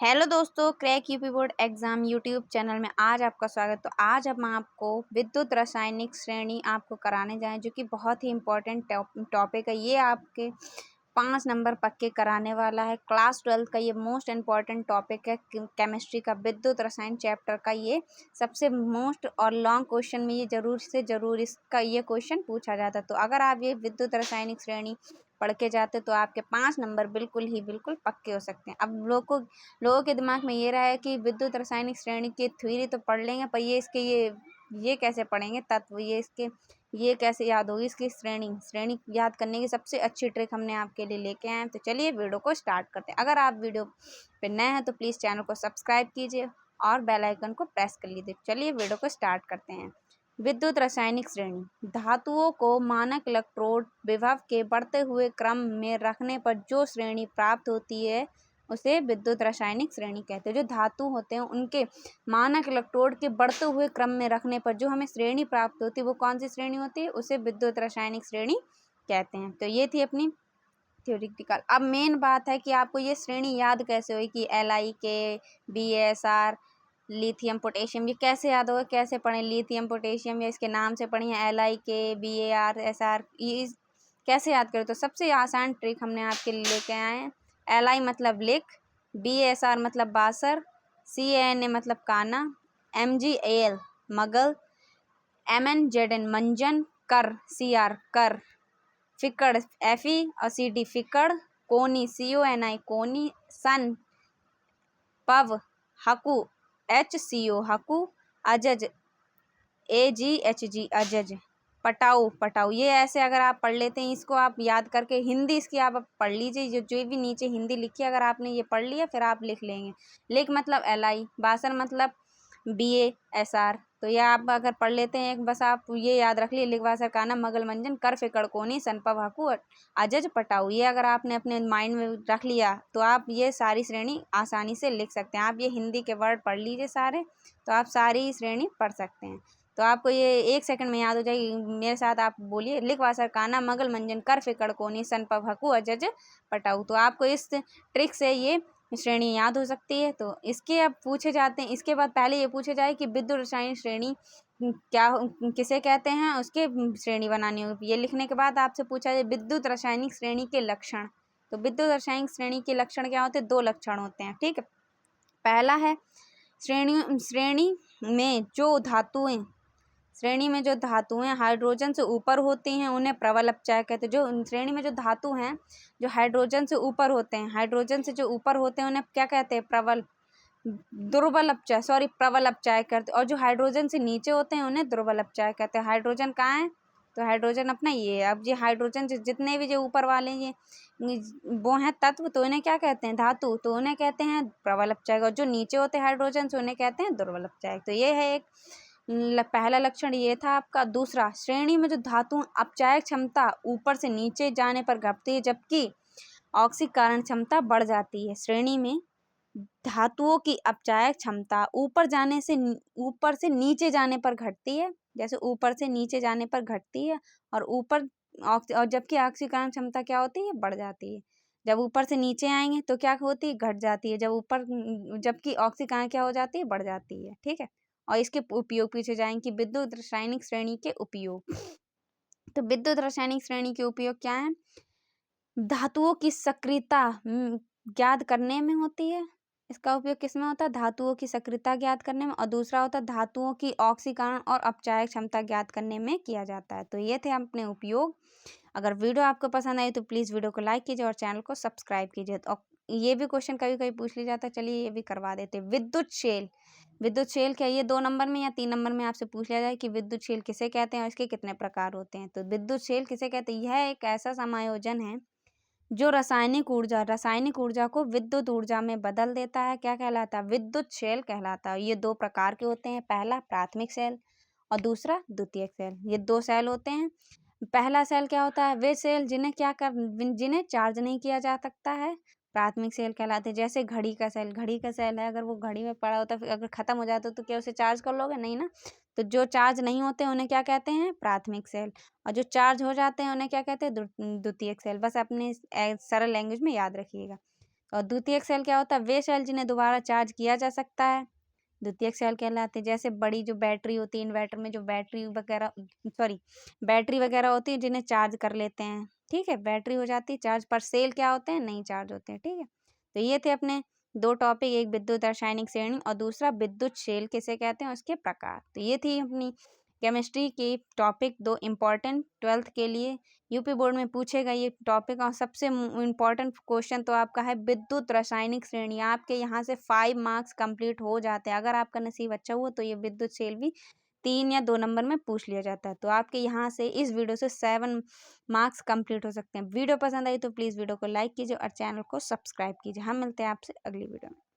Hello दोस्तों, crack UP board exam YouTube channel में आज आपका स्वागत। तो आज हम आपको विद्युत रासायनिक श्रेणी आपको कराने जाएं, जो कि बहुत ही इम्पोर्टेंट टॉपिक है। ये आपके 5 नंबर पक्के कराने वाला है। क्लास 12 का ये मोस्ट इम्पॉर्टेंट टॉपिक है। केमिस्ट्री का विद्युत रसायन चैप्टर का ये सबसे मोस्ट और लॉन्ग क्वेश्चन में ये ज़रूर से ज़रूर इसका ये क्वेश्चन पूछा जाता है। तो अगर आप ये विद्युत रासायनिक श्रेणी पढ़ के जाते तो आपके 5 नंबर बिल्कुल पक्के हो सकते हैं। अब लोगों के दिमाग में ये रहा है कि विद्युत रासायनिक श्रेणी की थ्योरी तो पढ़ लेंगे, पर ये कैसे पढ़ेंगे तत्व, ये कैसे याद होगी इसकी श्रेणी याद करने की सबसे अच्छी ट्रिक हमने आपके लिए लेके आए हैं। तो चलिए वीडियो को स्टार्ट करते हैं। अगर आप वीडियो पे नए हैं तो प्लीज़ चैनल को सब्सक्राइब कीजिए और बेल आइकन को प्रेस कर लीजिए। चलिए वीडियो को स्टार्ट करते हैं। विद्युत रासायनिक श्रेणी: धातुओं को मानक इलेक्ट्रोड विभव के बढ़ते हुए क्रम में रखने पर जो श्रेणी प्राप्त होती है उसे विद्युत रासायनिक श्रेणी कहते हैं। जो धातु होते हैं उनके मानक इलेक्ट्रोड के बढ़ते हुए क्रम में रखने पर जो हमें श्रेणी प्राप्त होती है वो कौन सी श्रेणी होती है, उसे विद्युत रासायनिक श्रेणी कहते हैं। तो ये थी अपनी थ्योरेटिकल। अब मेन बात है कि आपको ये श्रेणी याद कैसे हुई कि LiK, BaSR, लिथियम पोटेशियम, ये कैसे याद होगा, कैसे पढ़ें? लिथियम पोटेशियम या इसके नाम से पढ़िए LiK, BaSR, ये कैसे याद करें? तो सबसे आसान ट्रिक हमने आपके लिए लेके आए हैं। Li मतलब लिख, BaSR मतलब बासर, CANA मतलब काना, MgAl मगल, MnZn मंजन, कर CR कर, फिकड़ Fe और CD फिकड़, कोनी CONI कोनी, सन पव हकु HCO हकु, अजज AgHg अजज, पटाऊ पटाऊ। ये ऐसे अगर आप पढ़ लेते हैं, इसको आप याद करके हिंदी इसकी आप पढ़ लीजिए। जो भी नीचे हिंदी लिखी है, अगर आपने ये पढ़ लिया फिर आप लिख लेंगे। लिख मतलब Li, बासर मतलब BaSR। तो ये आप अगर पढ़ लेते हैं एक, बस आप ये याद रख लिए, लिख बासर काना मगल मंजन कर फिकड़ कोनी सनपव हकु अजज पटाऊ। ये अगर आपने अपने माइंड में रख लिया तो आप ये सारी श्रेणी आसानी से लिख सकते हैं। आप ये हिंदी के वर्ड पढ़ लीजिए सारे, तो आप सारी श्रेणी पढ़ सकते हैं। तो आपको ये 1 सेकंड में याद हो जाएगी। मेरे साथ आप बोलिए, लिख वासर काना मगल मंजन कर फिकड़ कोनी सनपव हकु अजज पटाऊ। तो आपको इस ट्रिक से ये श्रेणी याद हो सकती है। तो इसके अब पूछे जाते हैं, इसके बाद पहले ये पूछे जाए कि विद्युत रासायनिक श्रेणी क्या किसे कहते हैं, उसके श्रेणी बनानी होगी। ये लिखने के बाद आपसे पूछा जाए विद्युत रासायनिक श्रेणी के लक्षण। तो विद्युत रासायनिक श्रेणी के लक्षण क्या होते हैं? 2 लक्षण होते हैं, ठीक है। पहला है श्रेणी में जो धातुएं हाइड्रोजन से ऊपर होती हैं उन्हें प्रबल अपचायक कहते हैं। जो श्रेणी में जो धातु हैं जो हाइड्रोजन से ऊपर होते हैं, उन्हें क्या कहते हैं? प्रबल अपचायक करते हैं। और जो हाइड्रोजन से नीचे होते हैं उन्हें दुर्बल अपचायक कहते हैं। हाइड्रोजन कहाँ है? तो हाइड्रोजन अपना ये है। अब ये हाइड्रोजन जितने भी जो ऊपर वाले ये वो हैं तत्व, तो उन्हें क्या कहते हैं? धातु, तो उन्हें कहते हैं प्रबल अपचायक। और जो नीचे होते हैं हाइड्रोजन से उन्हें कहते हैं दुर्बल अपचायक। तो ये है एक पहला लक्षण ये था आपका। दूसरा, श्रेणी में जो धातु अपचायक क्षमता ऊपर से नीचे जाने पर घटती है जबकि ऑक्सीकरण क्षमता बढ़ जाती है। श्रेणी में धातुओं की अपचायक क्षमता ऊपर से नीचे जाने पर घटती है, जैसे ऊपर से नीचे जाने पर घटती है, और जबकि ऑक्सीकरण क्षमता क्या होती है? बढ़ जाती है। जब ऊपर से नीचे आएंगे तो क्या होती है? घट जाती है। जबकि ऑक्सीकरण क्या हो जाती है? बढ़ जाती है, ठीक है। और इसके उपयोग पूछे जाएंगे कि विद्युत रासायनिक श्रेणी के उपयोग। तो विद्युत रासायनिक श्रेणी के उपयोग क्या है? धातुओं की सक्रियता ज्ञात करने में होती है। इसका उपयोग किसमें होता है? धातुओं की सक्रियता ज्ञात करने में। और दूसरा होता है धातुओं की ऑक्सीकरण और अपचायक क्षमता ज्ञात करने में किया जाता है। तो ये थे अपने उपयोग। अगर वीडियो आपको पसंद आई तो प्लीज़ वीडियो को लाइक कीजिए और चैनल को सब्सक्राइब कीजिए। तो ये भी क्वेश्चन कभी कभी पूछ लिया जाता है, चलिए ये भी करवा देते हैं। विद्युत शेल क्या? ये 2 नंबर में या 3 नंबर में आपसे पूछ लिया जाए कि विद्युत शेल किसे कहते हैं और इसके कितने प्रकार होते हैं। तो विद्युत शेल किसे कहते हैं? यह एक ऐसा समायोजन है जो रासायनिक ऊर्जा को विद्युत ऊर्जा में बदल देता है। क्या कहलाता है? विद्युत शेल कहलाता है। ये 2 प्रकार के होते हैं, पहला प्राथमिक सेल और दूसरा द्वितीयक सेल। ये 2 सेल होते हैं। पहला सेल क्या होता है? वे सेल जिन्हें चार्ज नहीं किया जा सकता है, प्राथमिक सेल कहलाते हैं। जैसे घड़ी का सेल है, अगर वो घड़ी में पड़ा होता है, अगर ख़त्म हो जाता है तो क्या उसे चार्ज कर लोगे? नहीं ना। तो जो चार्ज नहीं होते उन्हें क्या कहते हैं? प्राथमिक सेल। और जो चार्ज हो जाते हैं उन्हें क्या कहते हैं? द्वितीयक सेल। बस अपने सरल लैंग्वेज में याद रखिएगा। और द्वितीयक सेल क्या होता है? वे सेल जिन्हें दोबारा चार्ज किया जा सकता है, द्वितीयक सेल कहलाते हैं। जैसे बड़ी जो बैटरी होती है, इन्वर्टर में जो बैटरी वगैरह होती है जिन्हें चार्ज कर लेते हैं, ठीक है, बैटरी हो जाती है चार्ज, पर सेल क्या होते हैं? नहीं चार्ज होते हैं, ठीक है। तो ये थे अपने 2 टॉपिक, एक विद्युत रासायनिक श्रेणी और दूसरा विद्युत शेल किसे कहते हैं, उसके प्रकार। तो ये थी अपनी केमिस्ट्री की टॉपिक 2 इम्पॉर्टेंट 12th के लिए यूपी बोर्ड में पूछे गए ये टॉपिक। और सबसे इम्पॉर्टेंट क्वेश्चन तो आपका है विद्युत रासायनिक श्रेणी। आपके यहाँ से 5 मार्क्स कंप्लीट हो जाते हैं। अगर आपका नसीब अच्छा हुआ तो ये विद्युत शेल भी 3 या 2 नंबर में पूछ लिया जाता है। तो आपके यहाँ से इस वीडियो से 7 मार्क्स कंप्लीट हो सकते हैं। वीडियो पसंद आई तो प्लीज़ वीडियो को लाइक कीजिए और चैनल को सब्सक्राइब कीजिए। हम मिलते हैं आपसे अगली वीडियो में।